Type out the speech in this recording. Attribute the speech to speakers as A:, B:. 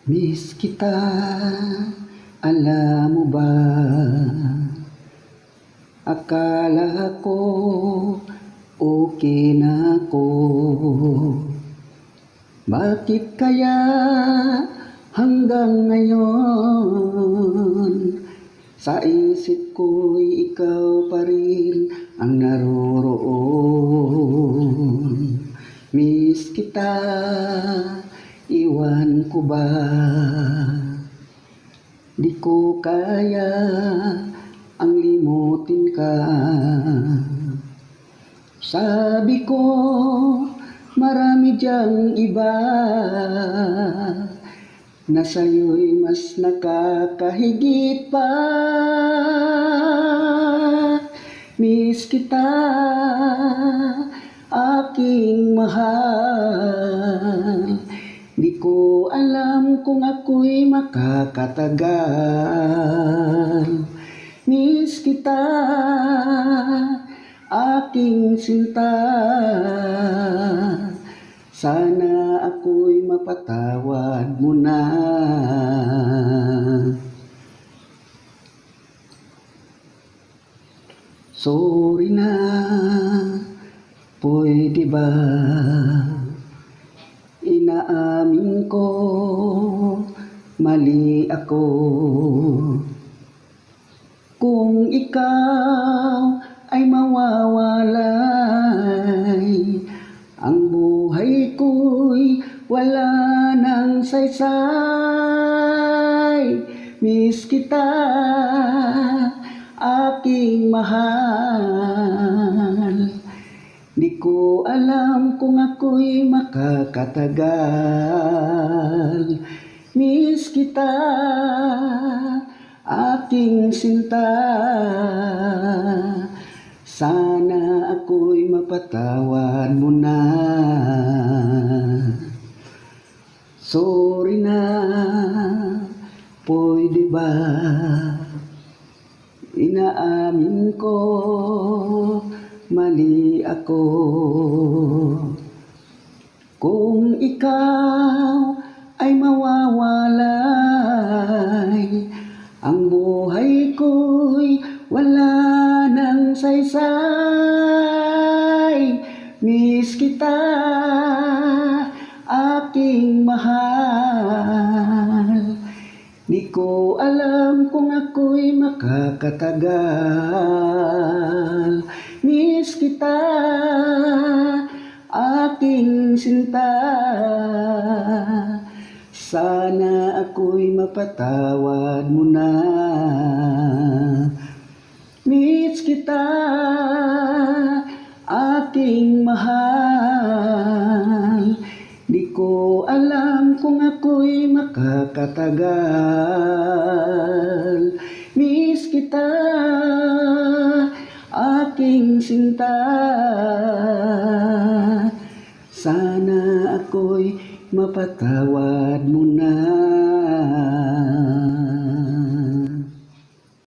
A: Miss kita, alam mo ba? Akala ko okay na ako. Bakit kaya hanggang ngayon sa isip ko'y ikaw pa rin ang naroroon? Miss kita, iwan ko ba? Di ko kaya ang limutin ka. Sabi ko, marami diyang iba na sa'yo'y mas nakakahigit pa. Miss kita, aking mahal. Di ko alam kung ako'y makakatagal. Miss kita, aking sinta. Sana ako'y mapatawad mo na. Sorry na, pwede ba? Inaamin ko, mali ako. Kung ikaw ay mawawalay, ang buhay ko'y wala nang saysay. Miss kita, aking mahal. Di ko alam kung ako'y makakatagal. Miss kita, aking sinta. Sana ako'y mapatawad mo na. Sorry na, pwede ba? Inaamin ko, mali ako. Kung ikaw ay mawawalay, ang buhay ko'y wala nang saysay. Miss kita, aking mahal. Di ko alam kung ako'y makakatagal. Miss kita, aking sinta. Sana ako'y mapatawad mo na. Miss kita, aking mahal. Di ko alam kung ako'y makakatagal. Miss kita, aking sinta. Sana ako'y mapatawad mo na.